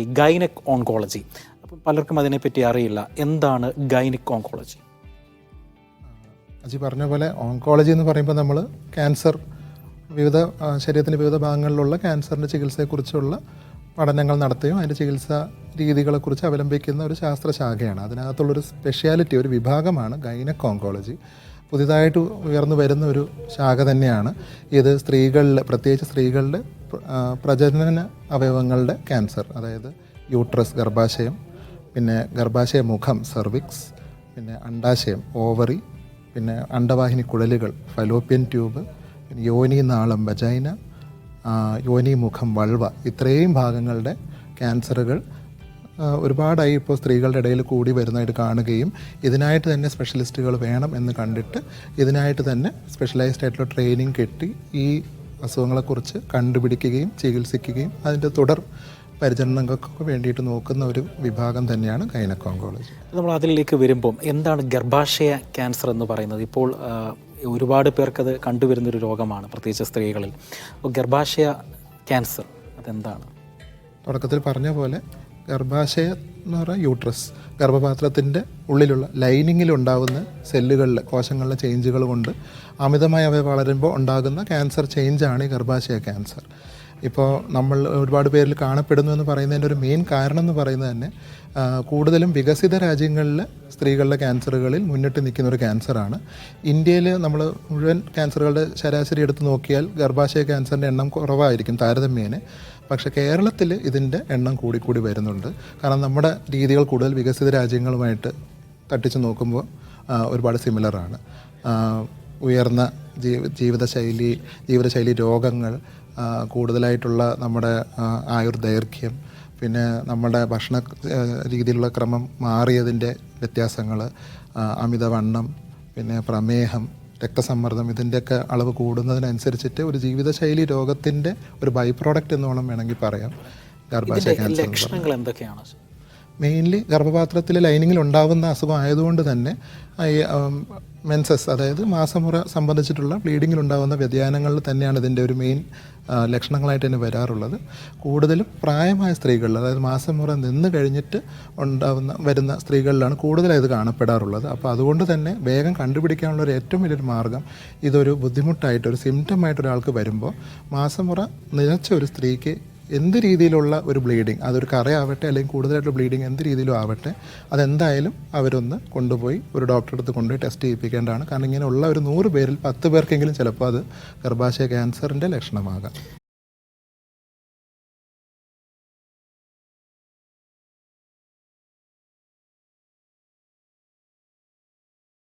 ഈ gynaec oncology. അപ്പം പലർക്കും അതിനെപ്പറ്റി അറിയില്ല. എന്താണ് ഗൈനക് ഓങ്കോളജി? അജി പറഞ്ഞ പോലെ ഓങ്കോളജി എന്ന് പറയുമ്പോൾ നമ്മൾ ക്യാൻസർ, വിവിധ ശരീരത്തിൻ്റെ വിവിധ ഭാഗങ്ങളിലുള്ള ക്യാൻസറിൻ്റെ ചികിത്സയെക്കുറിച്ചുള്ള പഠനങ്ങൾ നടത്തുകയും അതിൻ്റെ ചികിത്സാ രീതികളെക്കുറിച്ച് അവലംബിക്കുന്ന ഒരു ശാസ്ത്രശാഖയാണ്. അതിനകത്തുള്ളൊരു സ്പെഷ്യാലിറ്റി, ഒരു വിഭാഗമാണ് ഗൈനക് ഓങ്കോളജി. പുതിയതായിട്ട് ഉയർന്നു വരുന്ന ഒരു ശാഖ തന്നെയാണ് ഇത്. സ്ത്രീകളിൽ, പ്രത്യേകിച്ച് സ്ത്രീകളുടെ പ്രജനന അവയവങ്ങളുടെ ക്യാൻസർ, അതായത് യൂട്രസ്, ഗർഭാശയം, പിന്നെ ഗർഭാശയ മുഖം സെർവിക്സ്, പിന്നെ അണ്ഡാശയം ഓവറി, പിന്നെ അണ്ഡവാഹിനി കുഴലുകൾ ഫലോപ്യൻ ട്യൂബ്, പിന്നെ യോനി നാളം വജൈന, യോനി മുഖം വൾവ, ഇത്രയും ഭാഗങ്ങളുടെ ക്യാൻസറുകൾ ഒരുപാടായി ഇപ്പോൾ സ്ത്രീകളുടെ ഇടയിൽ കൂടി വരുന്നതായിട്ട് കാണുകയും ഇതിനായിട്ട് തന്നെ സ്പെഷ്യലിസ്റ്റുകൾ വേണം എന്ന് കണ്ടിട്ട് ഇതിനായിട്ട് തന്നെ സ്പെഷ്യലൈസ്ഡ് ആയിട്ടുള്ള ട്രെയിനിങ് കിട്ടി ഈ അസുഖങ്ങളെക്കുറിച്ച് കണ്ടുപിടിക്കുകയും ചികിത്സിക്കുകയും അതിൻ്റെ തുടർ പരിചരണങ്ങൾക്കൊക്കെ വേണ്ടിയിട്ട് നോക്കുന്ന ഒരു വിഭാഗം തന്നെയാണ് ഗൈനക് ഓങ്കോളജി. നമ്മൾ അതിലേക്ക് വരുമ്പം എന്താണ് ഗർഭാശയ ക്യാൻസർ എന്ന് പറയുന്നത്? ഇപ്പോൾ ഒരുപാട് പേർക്കത് കണ്ടുവരുന്നൊരു രോഗമാണ്, പ്രത്യേകിച്ച് സ്ത്രീകളിൽ. അപ്പോൾ ഗർഭാശയ ക്യാൻസർ അതെന്താണ്? തുടക്കത്തിൽ പറഞ്ഞ പോലെ ഗർഭാശയ എന്ന് പറഞ്ഞാൽ യൂട്രസ്, ഗർഭപാത്രത്തിൻ്റെ ഉള്ളിലുള്ള ലൈനിങ്ങിലുണ്ടാകുന്ന സെല്ലുകളിൽ, കോശങ്ങളിലെ ചേഞ്ചുകൾ കൊണ്ട് അമിതമായി അവ വളരുമ്പോൾ ഉണ്ടാകുന്ന ക്യാൻസർ ചേഞ്ചാണ് ഈ ഗർഭാശയ ക്യാൻസർ. ഇപ്പോൾ നമ്മൾ ഒരുപാട് പേരിൽ കാണപ്പെടുന്നു എന്ന് പറയുന്നതിൻ്റെ ഒരു മെയിൻ കാരണം എന്ന് പറയുന്നത് തന്നെ കൂടുതലും വികസിത രാജ്യങ്ങളിൽ സ്ത്രീകളുടെ ക്യാൻസറുകളിൽ മുന്നിട്ട് നിൽക്കുന്ന ഒരു ക്യാൻസറാണ്. ഇന്ത്യയിൽ നമ്മൾ മുഴുവൻ ക്യാൻസറുകളുടെ ശരാശരി എടുത്ത് നോക്കിയാൽ ഗർഭാശയ ക്യാൻസറിൻ്റെ എണ്ണം കുറവായിരിക്കും താരതമ്യേന. പക്ഷേ കേരളത്തിൽ ഇതിൻ്റെ എണ്ണം കൂടിക്കൂടി വരുന്നുണ്ട്. കാരണം നമ്മുടെ രീതികൾ കൂടുതൽ വികസിത രാജ്യങ്ങളുമായിട്ട് തട്ടിച്ച് നോക്കുമ്പോൾ ഒരുപാട് സിമിലറാണ്. ഉയർന്ന ജീവിതശൈലി രോഗങ്ങൾ, കൂടുതലായിട്ടുള്ള നമ്മുടെ ആയുർദൈർഘ്യം, പിന്നെ നമ്മുടെ ഭക്ഷണ രീതിയിലുള്ള ക്രമം മാറിയതിൻ്റെ വ്യത്യാസങ്ങൾ, അമിതവണ്ണം, പിന്നെ പ്രമേഹം, രക്തസമ്മർദ്ദം, ഇതിൻ്റെയൊക്കെ അളവ് കൂടുന്നതിനനുസരിച്ചിട്ട് ഒരു ജീവിതശൈലി രോഗത്തിൻ്റെ ഒരു ബൈ പ്രോഡക്റ്റ് എന്നോണം വേണമെങ്കിൽ പറയാം ഗർഭാശയ ക്യാൻസർ. ലക്ഷണങ്ങൾ എന്തൊക്കെയാണ്? മെയിൻലി ഗർഭപാത്രത്തിലെ ലൈനിങ്ങിൽ ഉണ്ടാകുന്ന അസുഖം ആയതുകൊണ്ട് തന്നെ ഈ മെൻസസ്, അതായത് മാസമുറ സംബന്ധിച്ചിട്ടുള്ള ബ്ലീഡിങ്ങിൽ ഉണ്ടാകുന്ന വ്യതിയാനങ്ങളിൽ തന്നെയാണ് ഇതിൻ്റെ ഒരു മെയിൻ ലക്ഷണങ്ങളായിട്ട് തന്നെ വരാറുള്ളത്. കൂടുതലും പ്രായമായ സ്ത്രീകളിൽ, അതായത് മാസമുറ നിന്ന് കഴിഞ്ഞിട്ട് വരുന്ന സ്ത്രീകളിലാണ് കൂടുതലായി ഇത് കാണപ്പെടാറുള്ളത്. അപ്പോൾ അതുകൊണ്ട് തന്നെ വേഗം കണ്ടുപിടിക്കാനുള്ള ഒരു ഏറ്റവും വലിയൊരു മാർഗ്ഗം, ഇതൊരു ബുദ്ധിമുട്ടായിട്ട്, ഒരു സിംറ്റമായിട്ട് ഒരാൾക്ക് വരുമ്പോൾ മാസമുറ നിലച്ച ഒരു സ്ത്രീക്ക് എന്ത് രീതിയിലുള്ള ഒരു ബ്ലീഡിങ്, അതൊരു കറയാവട്ടെ അല്ലെങ്കിൽ കൂടുതലായിട്ടുള്ള ബ്ലീഡിങ് എന്ത് രീതിയിലും ആവട്ടെ, അതെന്തായാലും അവരൊന്ന് കൊണ്ടുപോയി ഒരു ഡോക്ടറെ അടുത്ത് കൊണ്ടുപോയി ടെസ്റ്റ് ചെയ്യിപ്പിക്കേണ്ടതാണ്. കാരണം ഇങ്ങനെയുള്ള ഒരു 100 പേരിൽ 10 പേർക്കെങ്കിലും ചിലപ്പോൾ അത് ഗർഭാശയ ക്യാൻസറിൻ്റെ ലക്ഷണമാകാം.